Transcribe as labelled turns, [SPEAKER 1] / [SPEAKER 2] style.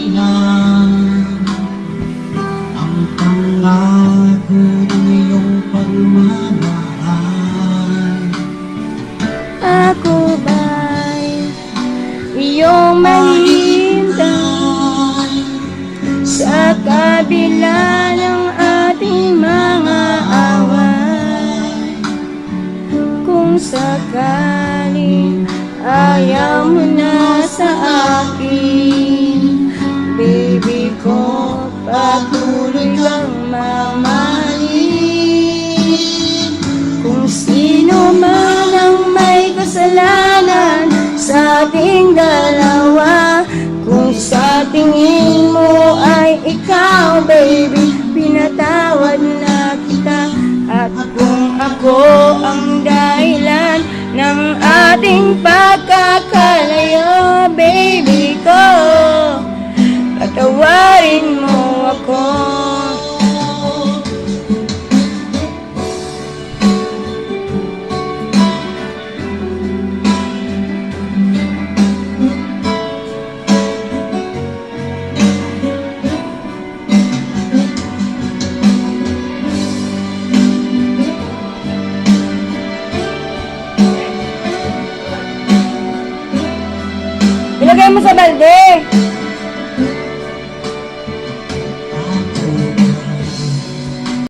[SPEAKER 1] dahilan ang pangako ng iyong pagmamahal.
[SPEAKER 2] Ako ba'y iyong mahintay sa kabila ng ating mga away? Kung sakaling ayaw mo na sa akin, baby ko, patuloy kang mamahalin. Kung sino man ang may kasalanan sa ating dalawa, kung sa tingin mo ay ikaw, baby, pinatawad na kita. At kung ako ang dahilan ng ating pagkakalayo, baby ko, patawarin mo ako. Ilagay mo sa balde.